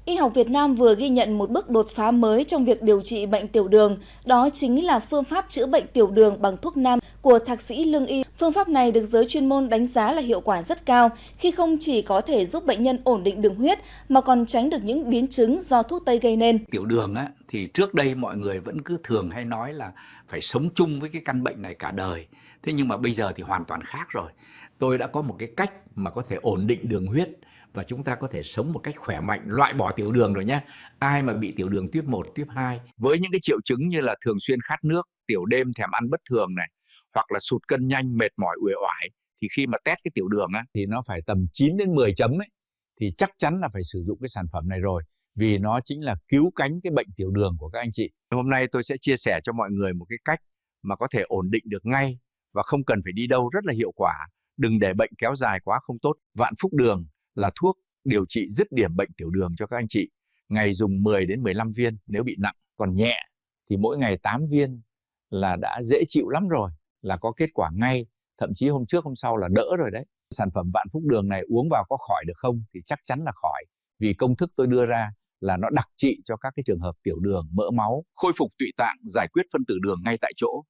Y học Việt Nam vừa ghi nhận một bước đột phá mới trong việc điều trị bệnh tiểu đường, đó chính là phương pháp chữa bệnh tiểu đường bằng thuốc nam của thạc sĩ lương y. Phương pháp này được giới chuyên môn đánh giá là hiệu quả rất cao khi không chỉ có thể giúp bệnh nhân ổn định đường huyết mà còn tránh được những biến chứng do thuốc tây gây nên. Tiểu đường á, thì trước đây mọi người vẫn cứ thường hay nói là phải sống chung với cái căn bệnh này cả đời. Thế nhưng mà bây giờ thì hoàn toàn khác rồi. Tôi đã có một cái cách mà có thể ổn định đường huyết và chúng ta có thể sống một cách khỏe mạnh, loại bỏ tiểu đường rồi nhé. Ai mà bị tiểu đường tuyếp 1, tuyếp 2 với những cái triệu chứng như là thường xuyên khát nước, tiểu đêm, thèm ăn bất thường này, hoặc là sụt cân nhanh, mệt mỏi, uể oải, thì khi mà test cái tiểu đường á, thì nó phải tầm 9 đến 10 chấm ấy, thì chắc chắn là phải sử dụng cái sản phẩm này rồi, vì nó chính là cứu cánh cái bệnh tiểu đường của các anh chị. Hôm nay tôi sẽ chia sẻ cho mọi người một cái cách mà có thể ổn định được ngay và không cần phải đi đâu, rất là hiệu quả. Đừng để bệnh kéo dài quá không tốt. Vạn Phúc Đường là thuốc điều trị dứt điểm bệnh tiểu đường cho các anh chị. Ngày dùng 10 đến 15 viên nếu bị nặng, còn nhẹ thì mỗi ngày 8 viên là đã dễ chịu lắm rồi, là có kết quả ngay, thậm chí hôm trước hôm sau là đỡ rồi đấy. Sản phẩm Vạn Phúc Đường này uống vào có khỏi được không? Thì chắc chắn là khỏi, vì công thức tôi đưa ra là nó đặc trị cho các cái trường hợp tiểu đường, mỡ máu, khôi phục tụy tạng, giải quyết phân tử đường ngay tại chỗ.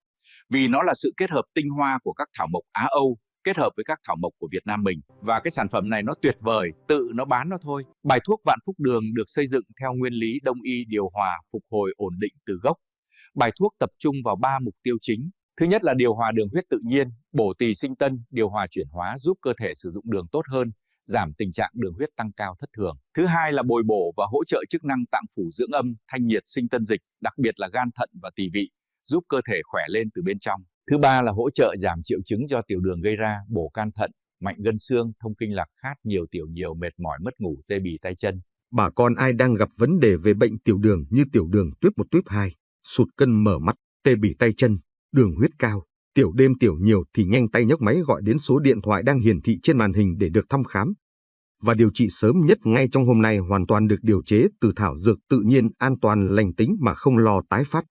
Vì nó là sự kết hợp tinh hoa của các thảo mộc Á Âu kết hợp với các thảo mộc của Việt Nam mình. Và cái sản phẩm này nó tuyệt vời, tự nó bán nó thôi. Bài thuốc Vạn Phúc Đường được xây dựng theo nguyên lý Đông y điều hòa, phục hồi, ổn định từ gốc. Bài thuốc tập trung vào 3 mục tiêu chính. Thứ nhất là điều hòa đường huyết tự nhiên, bổ tỳ sinh tân, điều hòa chuyển hóa giúp cơ thể sử dụng đường tốt hơn, giảm tình trạng đường huyết tăng cao thất thường. Thứ hai là bồi bổ và hỗ trợ chức năng tạng phủ dưỡng âm, thanh nhiệt sinh tân dịch, đặc biệt là gan thận và tỳ vị, giúp cơ thể khỏe lên từ bên trong. Thứ ba là hỗ trợ giảm triệu chứng do tiểu đường gây ra, bổ can thận, mạnh gân xương, thông kinh lạc, khát nhiều, tiểu nhiều, mệt mỏi, mất ngủ, tê bì tay chân. Bà con ai đang gặp vấn đề về bệnh tiểu đường như tiểu đường tuyếp 1, tuyếp 2, sụt cân, mở mắt, tê bì tay chân, đường huyết cao, tiểu đêm, tiểu nhiều thì nhanh tay nhấc máy gọi đến số điện thoại đang hiển thị trên màn hình để được thăm khám và điều trị sớm nhất ngay trong hôm nay, hoàn toàn được điều chế từ thảo dược tự nhiên, an toàn, lành tính mà không lo tái phát.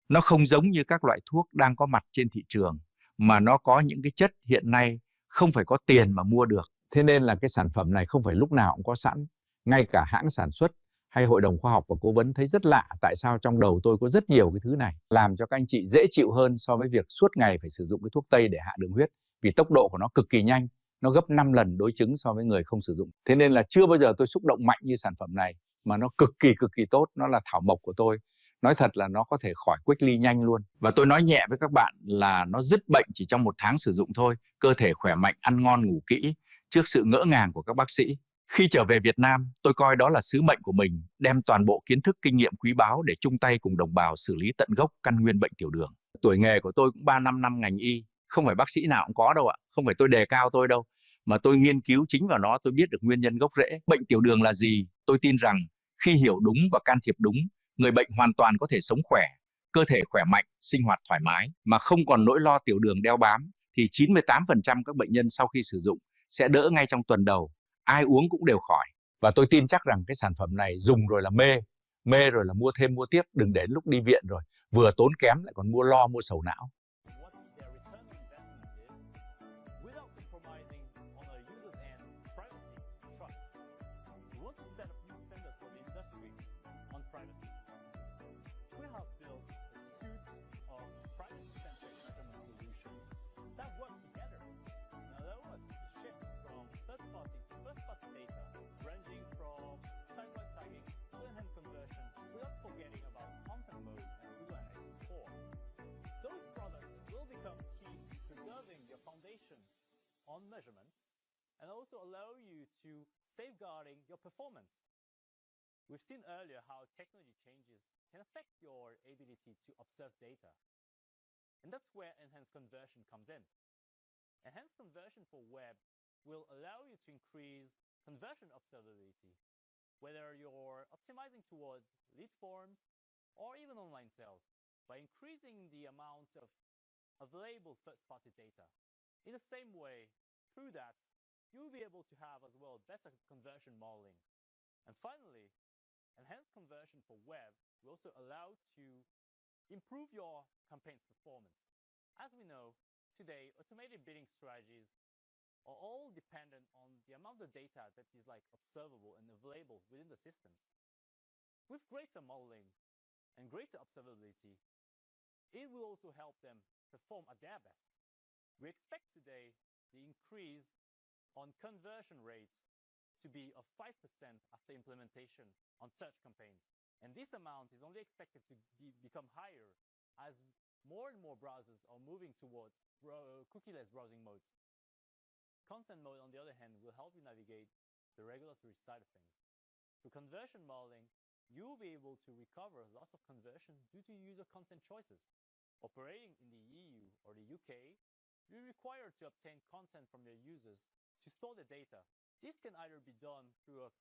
Nó không giống như các loại thuốc đang có mặt trên thị trường, mà nó có những cái chất hiện nay không phải có tiền mà mua được. Thế nên là cái sản phẩm này không phải lúc nào cũng có sẵn. Ngay cả hãng sản xuất hay hội đồng khoa học và cố vấn thấy rất lạ tại sao trong đầu tôi có rất nhiều cái thứ này, làm cho các anh chị dễ chịu hơn so với việc suốt ngày phải sử dụng cái thuốc tây để hạ đường huyết, vì tốc độ của nó cực kỳ nhanh, nó gấp 5 lần đối chứng so với người không sử dụng. Thế nên là chưa bao giờ tôi xúc động mạnh như sản phẩm này, mà nó cực kỳ tốt, nó là thảo mộc của tôi. Nói thật là nó có thể khỏi quếch ly nhanh luôn. Và tôi nói nhẹ với các bạn là nó dứt bệnh chỉ trong 1 tháng sử dụng thôi. Cơ thể khỏe mạnh, ăn ngon, ngủ kỹ trước sự ngỡ ngàng của các bác sĩ. Khi trở về Việt Nam, tôi coi đó là sứ mệnh của mình, đem toàn bộ kiến thức, kinh nghiệm quý báu để chung tay cùng đồng bào xử lý tận gốc căn nguyên bệnh tiểu đường. Tuổi nghề của tôi cũng 35 năm ngành y, không phải bác sĩ nào cũng có đâu ạ, không phải tôi đề cao tôi đâu, mà tôi nghiên cứu chính vào nó, tôi biết được nguyên nhân gốc rễ. Bệnh tiểu đường là gì? Tôi tin rằng khi hiểu đúng và can thiệp đúng, người bệnh hoàn toàn có thể sống khỏe, cơ thể khỏe mạnh, sinh hoạt thoải mái mà không còn nỗi lo tiểu đường đeo bám, thì 98% các bệnh nhân sau khi sử dụng sẽ đỡ ngay trong tuần đầu. Ai uống cũng đều khỏi. Và tôi tin chắc rằng cái sản phẩm này dùng rồi là mê rồi là mua thêm mua tiếp, đừng đến lúc đi viện rồi vừa tốn kém lại còn mua lo mua sầu não. On measurement and also allow you to safeguarding your performance. We've seen earlier how technology changes can affect your ability to observe data. And that's where enhanced conversion comes in. Enhanced conversion for web will allow you to increase conversion observability, whether you're optimizing towards lead forms or even online sales, by increasing the amount of available first-party data. In the same way, through that, you'll be able to have as well better conversion modeling. And finally, enhanced conversion for web will also allow to improve your campaign's performance. As we know, today, automated bidding strategies are all dependent on the amount of data that is observable and available within the systems. With greater modeling and greater observability, it will also help them perform at their best. We expect today the increase on conversion rates to be of 5% after implementation on search campaigns. And this amount is only expected to become higher as more and more browsers are moving towards cookieless browsing modes. Content mode, on the other hand, will help you navigate the regulatory side of things. Through conversion modeling, you will be able to recover loss of conversion due to user content choices. Operating in the EU or the UK, you're required to obtain content from your users to store the data. This can either be done through a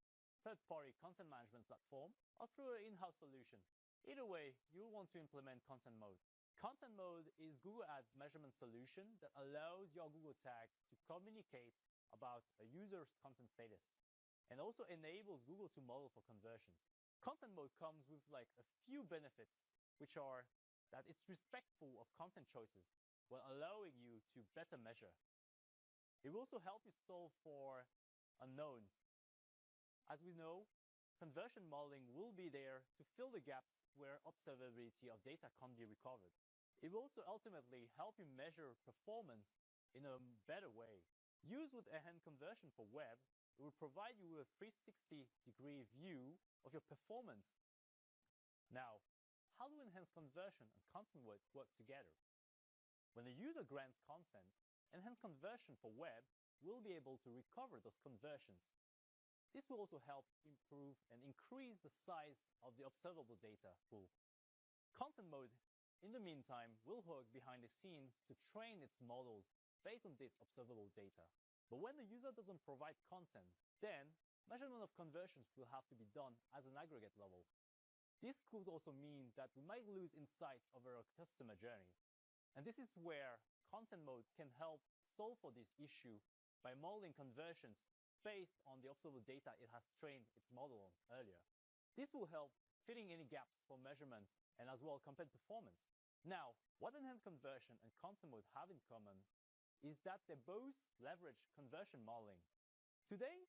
third-party content management platform or through an in-house solution. Either way, you'll want to implement content mode. Content mode is Google Ads measurement solution that allows your Google tags to communicate about a user's content status and also enables Google to model for conversions. Content mode comes with like a few benefits, which are that it's respectful of content choices while allowing you to better measure. It will also help you solve for unknowns. As we know, conversion modeling will be there to fill the gaps where observability of data can't be recovered. It will also ultimately help you measure performance in a better way. Used with Enhanced Conversion for web, it will provide you with a 360-degree view of your performance. Now, how do Enhanced Conversion and content work together? When a user grants consent, Enhanced Conversion for web will be able to recover those conversions. This will also help improve and increase the size of the observable data pool. Content mode, in the meantime, will work behind the scenes to train its models based on this observable data. But when the user doesn't provide content, then measurement of conversions will have to be done as an aggregate level. This could also mean that we might lose insights over our customer journey. And this is where content mode can help solve for this issue by modeling conversions based on the observable data it has trained its model on earlier. This will help filling any gaps for measurement and as well compare performance. Now, what Enhanced Conversion and content mode have in common is that they both leverage conversion modeling. Today,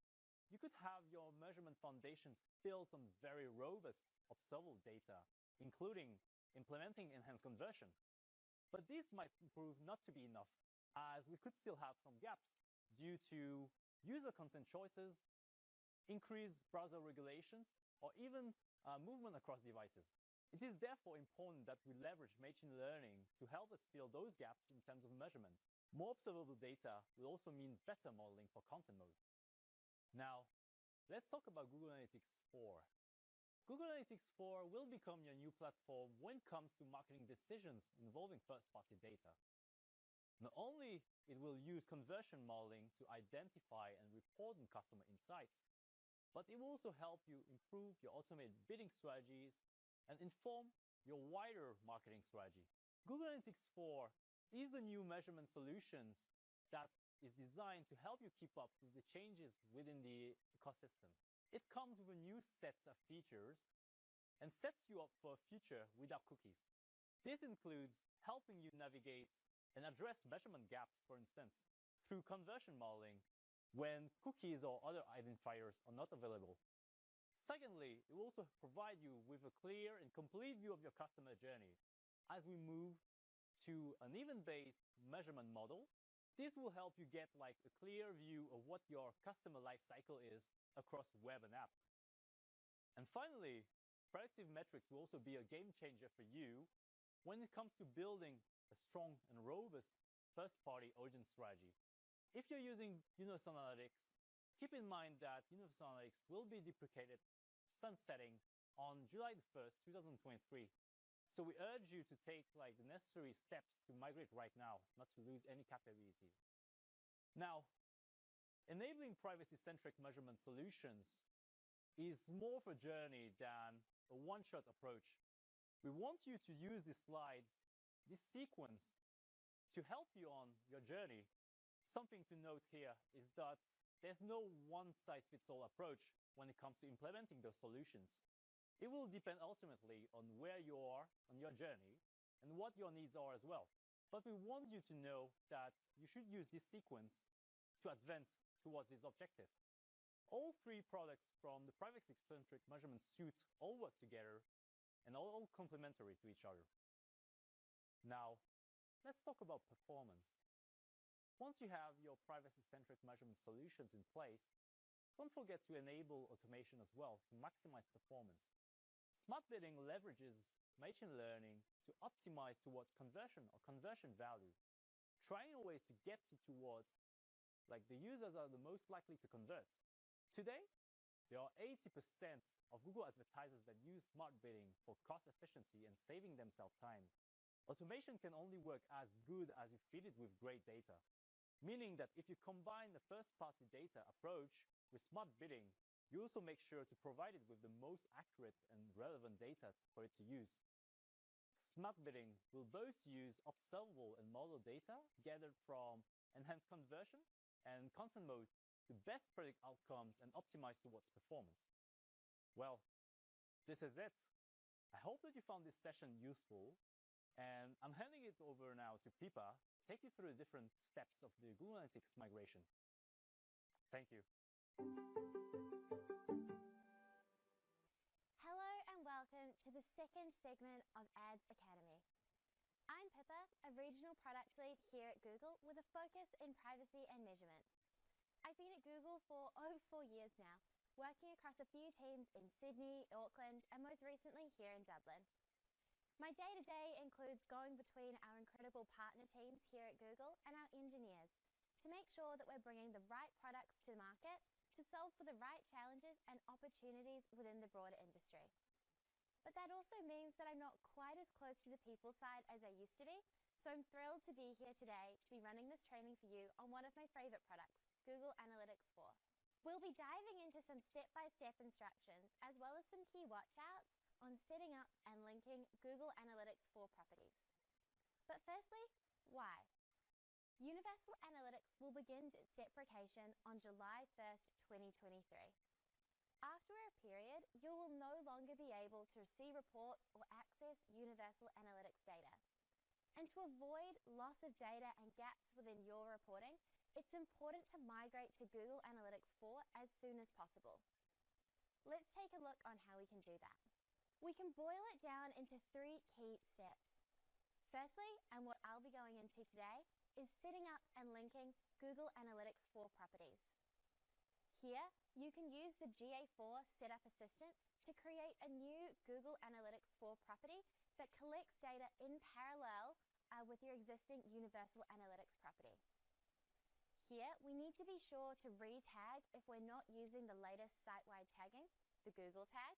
you could have your measurement foundations built on very robust observable data, including implementing Enhanced Conversion. But this might prove not to be enough, as we could still have some gaps due to user content choices, increased browser regulations, or even movement across devices. It is therefore important that we leverage machine learning to help us fill those gaps in terms of measurement. More observable data will also mean better modeling for content mode. Now, let's talk about Google Analytics 4. Google Analytics 4 will become your new platform when it comes to marketing decisions involving first-party data. Not only it will use conversion modeling to identify and report on customer insights, but it will also help you improve your automated bidding strategies and inform your wider marketing strategy. Google Analytics 4 is a new measurement solution that is designed to help you keep up with the changes within the ecosystem. It comes with a new set of features and sets you up for a future without cookies. This includes helping you navigate and address measurement gaps, for instance, through conversion modeling when cookies or other identifiers are not available. Secondly, it will also provide you with a clear and complete view of your customer journey. As we move to an event-based measurement model, this will help you get like a clear view of what your customer life cycle is across web and app. And finally, predictive metrics will also be a game changer for you when it comes to building a strong and robust first-party audience strategy. If you're using Universal Analytics, keep in mind that Universal Analytics will be deprecated, sunsetting on July 1st, 2023. So we urge you to take like the necessary steps to migrate right now, not to lose any capabilities. Now, enabling privacy-centric measurement solutions is more of a journey than a one-shot approach. We want you to use these slides, this sequence, to help you on your journey. Something to note here is that there's no one-size-fits-all approach when it comes to implementing those solutions. It will depend ultimately on where you are on your journey and what your needs are as well. But we want you to know that you should use this sequence to advance towards this objective. All three products from the privacy-centric measurement suite all work together and all complementary to each other. Now, let's talk about performance. Once you have your privacy-centric measurement solutions in place, don't forget to enable automation as well to maximize performance. Smart bidding leverages machine learning to optimize towards conversion or conversion value, trying ways to get you towards like the users are the most likely to convert. Today, there are 80% of Google advertisers that use smart bidding for cost efficiency and saving themselves time. Automation can only work as good as you feed it with great data, meaning that if you combine the first-party data approach with smart bidding, you also make sure to provide it with the most accurate and relevant data for it to use. Smart bidding will both use observable and model data gathered from enhanced conversion and content mode to best predict outcomes and optimize towards performance. Well, this is it. I hope that you found this session useful, and I'm handing it over now to Pippa to take you through the different steps of the Google Analytics migration. Thank you. Hello and welcome to the second segment of Ads Academy. I'm Pippa, a regional product lead here at Google with a focus in privacy and measurement. I've been at Google for over 4 years now, working across a few teams in Sydney, Auckland, and most recently here in Dublin. My day-to-day includes going between our incredible partner teams here at Google and our engineers to make sure that we're bringing the right products to the market to solve for the right challenges and opportunities within the broader industry. But that also means that I'm not quite as close to the people side as I used to be, so I'm thrilled to be here today to be running this training for you on one of my favorite products, Google Analytics 4. We'll be diving into some step-by-step instructions as well as some key watch-outs on setting up and linking Google Analytics 4 properties. But firstly, why? Universal Analytics will begin its deprecation on July 1st, 2023. After a period, you will no longer be able to see reports or access Universal Analytics data. And to avoid loss of data and gaps within your reporting, it's important to migrate to Google Analytics 4 as soon as possible. Let's take a look on how we can do that. We can boil it down into 3 key steps. Firstly, and what I'll be going into today, is setting up and linking Google Analytics 4 properties. Here, you can use the GA4 Setup Assistant to create a new Google Analytics 4 property that collects data in parallel with your existing Universal Analytics property. Here, we need to be sure to re-tag if we're not using the latest site-wide tagging, the Google tag,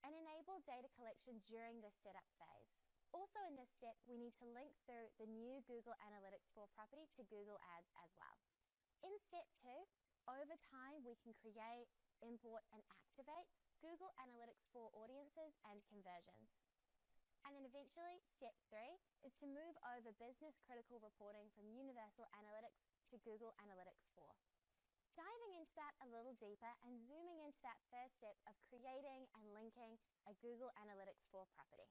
and enable data collection during this setup phase. Also in this step, we need to link through the new Google Analytics 4 property to Google Ads as well. In step 2, over time we can create, import, and activate Google Analytics 4 audiences and conversions. And then eventually, step 3 is to move over business critical reporting from Universal Analytics to Google Analytics 4. Diving into that a little deeper and zooming into that first step of creating and linking a Google Analytics 4 property.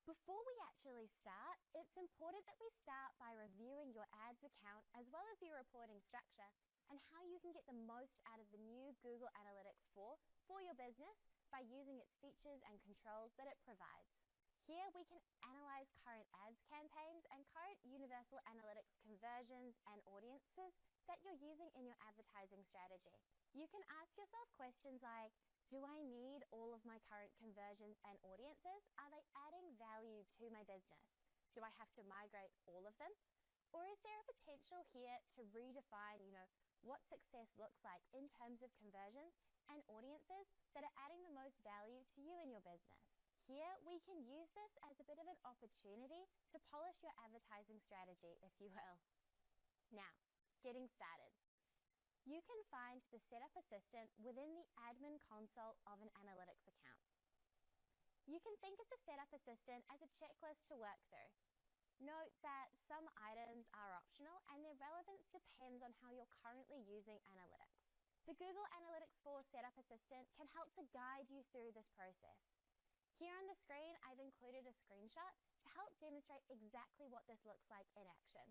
Before we actually start, it's important that we start by reviewing your ads account as well as your reporting structure and how you can get the most out of the new Google Analytics 4 for your business by using its features and controls that it provides. Here we can analyze current ads campaigns and current Universal Analytics conversions and audiences that you're using in your advertising strategy. You can ask yourself questions like, do I need all of my current conversions and audiences? Are they adding value to my business? Do I have to migrate all of them? Or is there a potential here to redefine, what success looks like in terms of conversions and audiences that are adding the most value to you and your business? Here, we can use this as a bit of an opportunity to polish your advertising strategy, if you will. Now, getting started. You can find the Setup Assistant within the admin console of an analytics account. You can think of the Setup Assistant as a checklist to work through. Note that some items are optional and their relevance depends on how you're currently using analytics. The Google Analytics 4 Setup Assistant can help to guide you through this process. Here on the screen, I've included a screenshot to help demonstrate exactly what this looks like in action.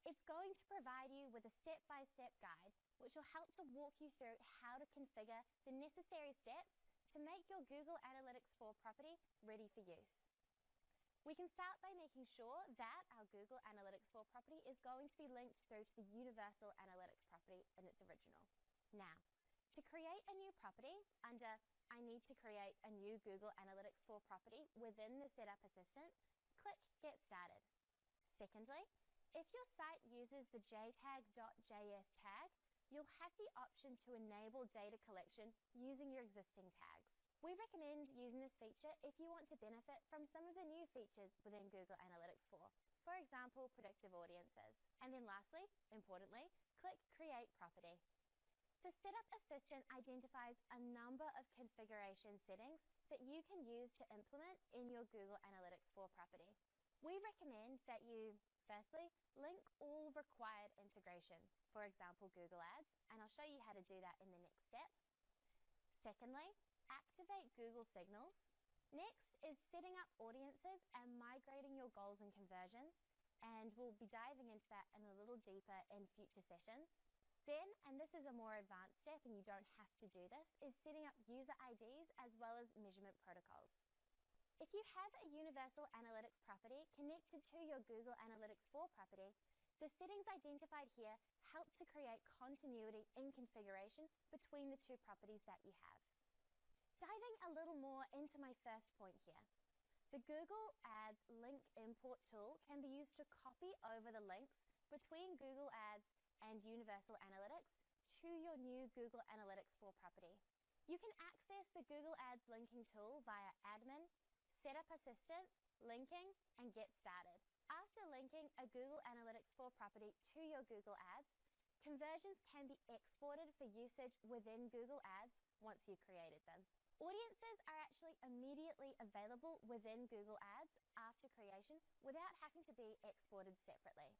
It's going to provide you with a step-by-step guide which will help to walk you through how to configure the necessary steps to make your Google Analytics 4 property ready for use. We can start by making sure that our Google Analytics 4 property is going to be linked through to the Universal Analytics property in its original. Now, to create a new property under I need to create a new Google Analytics 4 property within the Setup Assistant, click Get Started. Secondly, if your site uses the jtag.js tag, you'll have the option to enable data collection using your existing tags. We recommend using this feature if you want to benefit from some of the new features within Google Analytics 4, for example, predictive audiences. And then lastly, importantly, click Create Property. The Setup Assistant identifies a number of configuration settings that you can use to implement in your Google Analytics 4 property. We recommend that you, firstly, link all required integrations, for example, Google Ads, and I'll show you how to do that in the next step. Secondly, activate Google Signals. Next is setting up audiences and migrating your goals and conversions, and we'll be diving into that in a little deeper in future sessions. Then, and this is a more advanced step and you don't have to do this, is setting up user IDs as well as measurement protocols. If you have a Universal Analytics property connected to your Google Analytics 4 property, the settings identified here help to create continuity in configuration between the two properties that you have. Diving a little more into my first point here, the Google Ads link import tool can be used to copy over the links between Google Ads and Universal Analytics to your new Google Analytics 4 property. You can access the Google Ads linking tool via Admin, Setup Assistant, Linking, and Get Started. After linking a Google Analytics 4 property to your Google Ads, conversions can be exported for usage within Google Ads once you've created them. Audiences are actually immediately available within Google Ads after creation without having to be exported separately.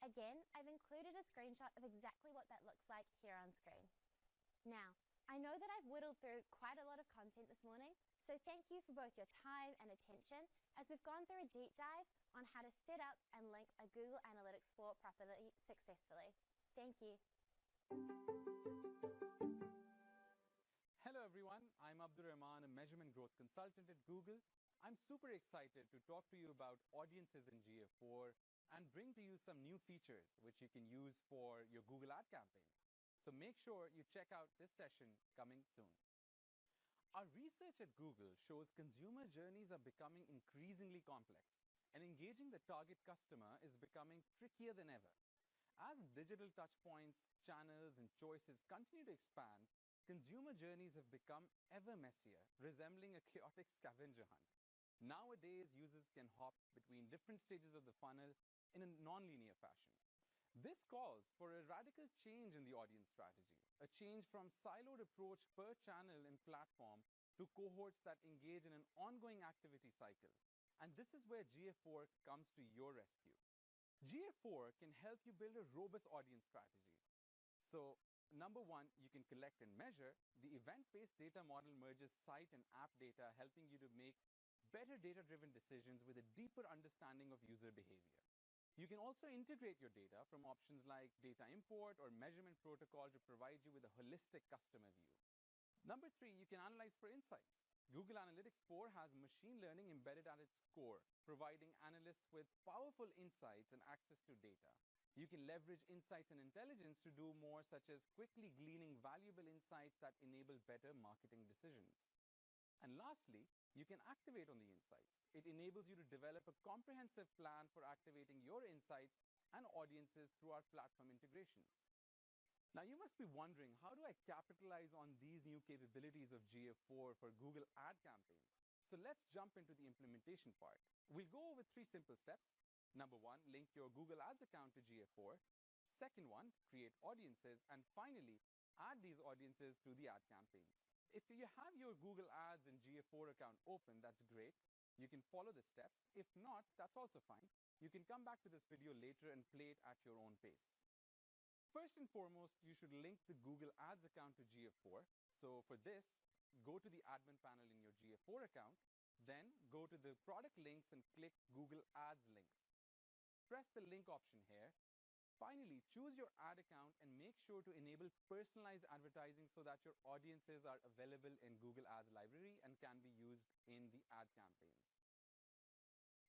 Again, I've included a screenshot of exactly what that looks like here on screen. Now, I know that I've whittled through quite a lot of content this morning, so thank you for both your time and attention as we've gone through a deep dive on how to set up and link a Google Analytics 4 property successfully. Thank you. Hello everyone, I'm Abdur Rahman, a measurement growth consultant at Google. I'm super excited to talk to you about audiences in GA4 and bring to you some new features which you can use for your Google ad campaign. So make sure you check out this session coming soon. Our research at Google shows consumer journeys are becoming increasingly complex, and engaging the target customer is becoming trickier than ever. As digital touchpoints, channels, and choices continue to expand, consumer journeys have become ever messier, resembling a chaotic scavenger hunt. Nowadays, users can hop between different stages of the funnel in a non-linear fashion. This calls for a radical change in the audience strategy, a change from siloed approach per channel and platform to cohorts that engage in an ongoing activity cycle. And this is where GA4 comes to your rescue. GA4 can help you build a robust audience strategy. So, number one, you can collect and measure. The event-based data model merges site and app data, helping you to make better data-driven decisions with a deeper understanding of user behavior. You can also integrate your data from options like data import or measurement protocol to provide you with a holistic customer view. Number three, you can analyze for insights. Google Analytics 4 has machine learning embedded at its core, providing analysts with powerful insights and access to data. You can leverage insights and intelligence to do more, such as quickly gleaning valuable insights that enable better marketing decisions. And lastly, you can activate on the insights. It enables you to develop a comprehensive plan for activating your insights and audiences through our platform integrations. Now, you must be wondering, how do I capitalize on these new capabilities of GA4 for Google ad campaigns? So let's jump into the implementation part. We'll go over 3 simple steps. Number one, link your Google Ads account to GA4. Second one, create audiences. And finally, add these audiences to the ad campaigns. If you have your Google Ads and GA4 account open, that's great. You can follow the steps. If not, that's also fine. You can come back to this video later and play it at your own pace. First and foremost, you should link the Google Ads account to GA4. So for this, go to the admin panel in your GA4 account, then go to the product links and click Google Ads links. press the link option here. Finally, choose your ad account and make sure to enable personalized advertising so that your audiences are available in Google Ads library and can be used in the ad campaigns.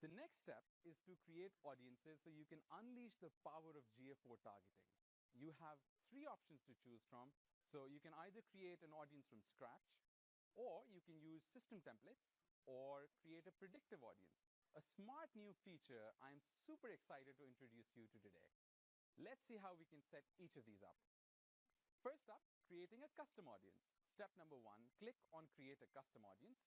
The next step is to create audiences so you can unleash the power of GA4 targeting. You have three options to choose from. So you can either create an audience from scratch, or you can use system templates, or create a predictive audience, a smart new feature I'm super excited to introduce you to today. Let's see how we can set each of these up. First up, creating a custom audience. Step number 1, click on create a custom audience.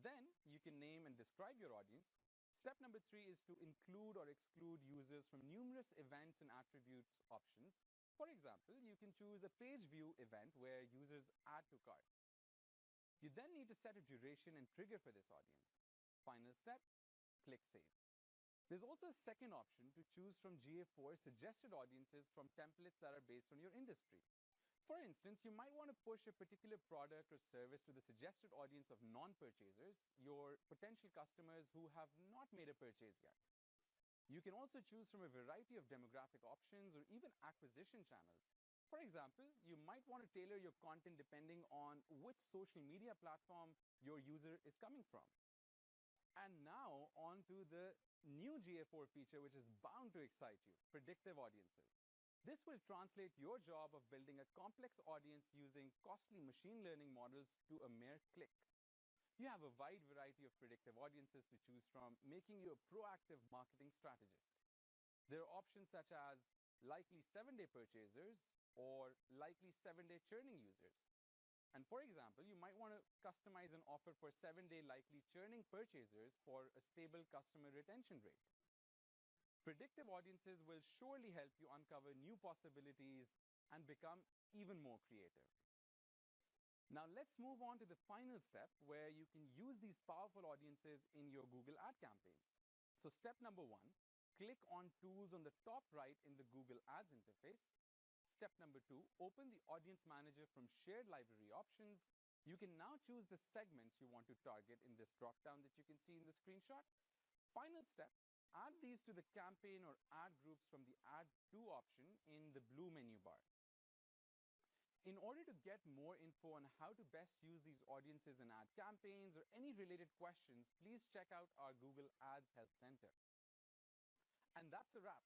Then you can name and describe your audience. Step number 3 is to include or exclude users from numerous events and attributes options. For example, you can choose a page view event where users add to cart. You then need to set a duration and trigger for this audience. Final step, click save. There's also a second option to choose from GA4 suggested audiences from templates that are based on your industry. For instance, you might want to push a particular product or service to the suggested audience of non-purchasers, your potential customers who have not made a purchase yet. You can also choose from a variety of demographic options or even acquisition channels. For example, you might want to tailor your content depending on which social media platform your user is coming from. And now on to the new GA4 feature, which is bound to excite you, predictive audiences. This will translate your job of building a complex audience using costly machine learning models to a mere click. You have a wide variety of predictive audiences to choose from, making you a proactive marketing strategist. There are options such as likely 7-day purchasers or likely 7-day churning users. And for example, you might want to customize an offer for 7-day likely churning purchasers for a stable customer retention rate. Predictive audiences will surely help you uncover new possibilities and become even more creative. Now let's move on to the final step where you can use these powerful audiences in your Google ad campaigns. So step number 1, click on Tools on the top right in the Google Ads interface. Step number 2, open the Audience Manager from Shared Library Options. You can now choose the segments you want to target in this drop-down that you can see in the screenshot. Final step, add these to the campaign or ad groups from the Add To option in the blue menu bar. In order to get more info on how to best use these audiences in ad campaigns or any related questions, please check out our Google Ads Help Center. And that's a wrap.